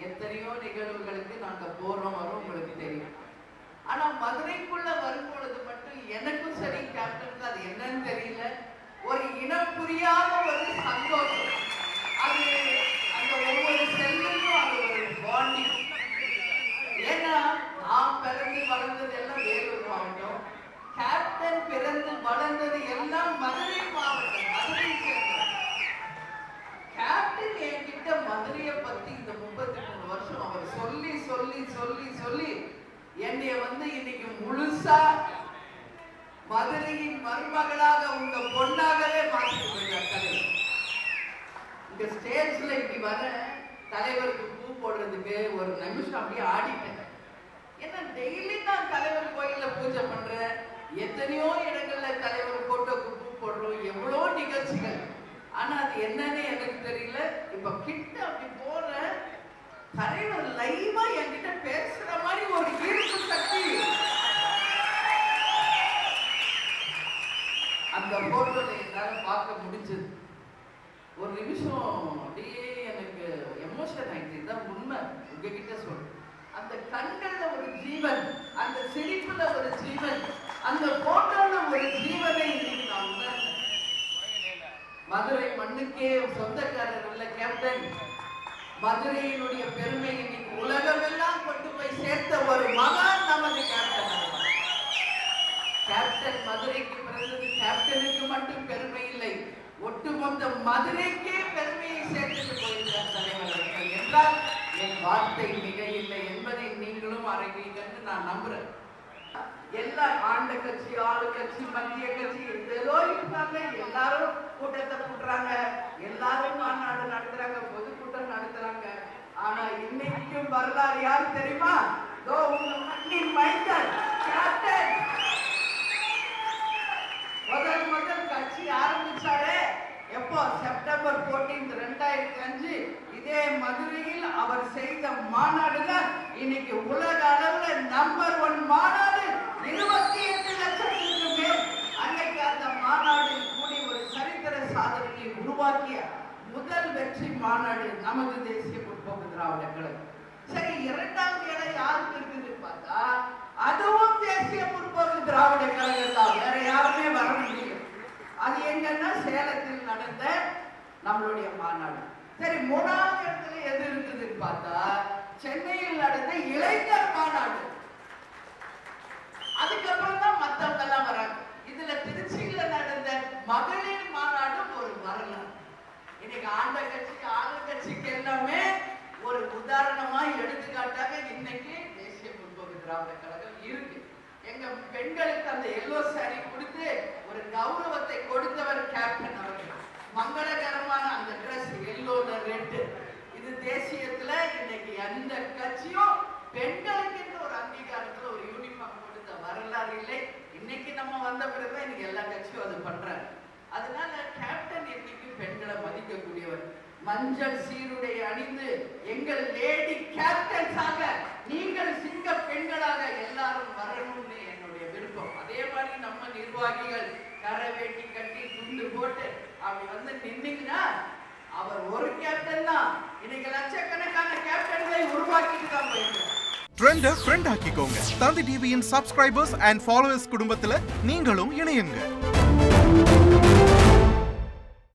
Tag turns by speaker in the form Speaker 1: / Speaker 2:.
Speaker 1: எத்தனையோ நிகழ்வுகளுக்கு நாங்க போறோம் வரோம், உங்களுக்கு தெரியும். ஆனா மதுரைக்குள்ள வரும்பொழுது மட்டும் எனக்கும் சரி கேப்டனுக்கு அது என்னன்னு தெரியல, ஒரு இனம் புரியாத ஒரு சந்தோஷம். அது அந்த ஒவ்வொரு செல்லுக்கும் அது ஒரு பாண்டிங். ஏன்னா நான் பிறந்து வளர்ந்தது எல்லாம் வேலூர் மாவட்டம், கேப்டன் பிறந்து வளர்ந்தது எல்லாம் மதுரை மாவட்டம், மதுரை சேர்ந்தது. கேப்டன் என்கிட்ட மதுரையை பத்தி இந்த 33 வருஷம் அவர் சொல்லி சொல்லி சொல்லி சொல்லி என்னைய இன்னைக்கு முழுசா மதுரையின் மருமகளாக உங்க பொண்ணாகவே மாற்றிட்டு போயிட்டார் தலைவர். இந்த ஸ்டேஜ்ல இப்படி வர தலைவருக்கு பூ போடுறதுக்கு ஒரு நிமிஷம் அப்படியே ஆடிட்டேன். ஏன்னா டெய்லி நான் தலைவர் கோயில்ல பூஜை பண்றேன், எத்தனையோ இடங்கள்ல தலைவர் போட்டோக்கு பூ போடுறோம், எவ்வளோ நிகழ்ச்சிகள். ஆனா அது என்னன்னு எனக்கு தெரியல. இப்ப கிட்ட அப்படி போற தலைவர் லைவா என்கிட்ட பேசுற மாதிரி ஒரு ஈர்ப்பு சக்தி அந்த போட்டோல என்னால பார்க்க முடிஞ்சது. ஒரு நிமிஷம் அப்படியே எனக்கு எமோஷன் ஆயிடுச்சு. இதுதான் உண்மை, உங்ககிட்ட சொல்றேன். அந்த கண்கள்ல ஒரு ஜீவன், அந்த சிரிப்புல ஒரு ஜீவன், அந்த போட்டோல ஒரு ஜீவனை இன்னைக்கு நான் உணர்ந்தேன். மதுரை மண்ணுக்கே சொந்தக்காரர் இல்ல கேப்டன், மதுரையினுடைய பெருமை இன்னைக்கு உலகமெல்லாம் கொண்டு போய் சேர்த்த ஒரு மகான் நமது கேப்டன். கேப்டன் மதுரைக்கு பிறந்தது கேப்டனுக்கு மட்டும் பெருமை இல்லை, ஒட்டுமொத்த மதுரைக்கே பெருமையை சேர்த்துட்டு போயிருக்கிறார் தலைவர் என்றால் என் வார்த்தை மிக இல்லை என்பதை நீங்களும் அறிவீங்கன்னு நான் நம்புறேன். எல்லா ஆண்ட கட்சி, ஆளு கட்சி, மத்திய கட்சி ஏதோ இருக்காங்க, எல்லாரும் கூட்டத்தை கூட்டுறாங்க, எல்லாரும் மாநாடு நடத்துறாங்க, பொதுக்கூட்டம் நடத்துறாங்க. ஆனா இன்னைக்கும் வரலாறு யாரு தெரியுமா? உங்க மண்ணின் மைந்தன் கேப்டன் முதல் கட்சி ஆரம்பிச்சாரு எப்போ? செப்டம்பர் 14, 2005 இதே மதுரையில் அவர் செய்த மாநாடுல இன்னைக்கு உலக அளவுல நம்பர் 1 மாநாடு, 28 லட்சத்துக்கு மேல். அன்னைக்கு அந்த மாநாட்டில் கூடி ஒரு சரித்திர சாதனையை உருவாக்கிய முதல் வெற்றி மாநாடு நமது தேசிய முற்போக்கு திராவிட கழகம். சரி, இரண்டாவது இடம் யாருக்கு இருக்குது பார்த்தா அதுவும் தேசிய முற்போக்கு திராவிட கழகம் தான், வேற யாருமே வர முடியும். அது எங்கன்னா சேலத்தில் நடந்த நம்மளுடைய மாநாடு. சரி, மூணாவது இடத்துல எது இருக்குதுன்னு பார்த்தா சென்னையில் நடந்த இளைஞர் மாநாடு. அதுக்கப்புறம் தான் மத்தவங்க எல்லாம் வராங்க. இதுல திருச்சியில நடந்த மகளிர் மாநாடும் ஒரு வரலாறு. இன்னைக்கு ஆண்ட கட்சி, ஆளுங்கட்சிக்கு எல்லாமே ஒரு உதாரணமா எடுத்துக்காட்டாக இன்னைக்கு தேசிய முற்போக்கு திராவிட கழகம் இருக்கு. எங்க பெண்களுக்கு அந்த எல்லோ சாரி கொடுத்து ஒரு கௌரவத்தை கொடுத்தவர் கேப்டன் அவர்கள். மங்களகரமான அந்த டிரெஸ் எல்லோல ரெட், இது தேசியத்துல இன்னைக்கு எந்த கட்சியும் பெண்களுக்கு ஒரு அங்கீகாரத்துல ஒரு யூனிஃபார்ம் கொடுத்த வரலாறு இல்லை. இன்னைக்கு நம்ம வந்த பிறகுதான் இன்னைக்கு எல்லா கட்சியும் அது பண்றாங்க. அதனால கேப்டன் இன்னைக்கு பெண்களை மதிக்கக்கூடியவர். மஞ்சள் சீருடை அணிந்து எங்கள் லேடி கேப்டன்ஸாக நீங்கள் சிங்க பெண்களாக எல்லாரும் வரணும்னு என்னுடைய விருப்பம். அதே மாதிரி நம்ம நிர்வாகிகள் கரை வேட்டி கட்டி துண்டு போட்டு அப்படி நின்னீங்கன்னா அவர் ஒரு கேப்டன் தான் இன்னைக்கு லட்சக்கணக்கான கேப்டன்களை உருவாக்கிட்டு தான் போயிருக்காங்க.
Speaker 2: ட்ரெண்ட ஃப்ரெண்ட் ஆக்கிக்கோங்க. தந்தி டிவியின் சப்ஸ்கிரைபர்ஸ் அண்ட் ஃபாலோவர்ஸ் குடும்பத்துல நீங்களும் இணையுங்க.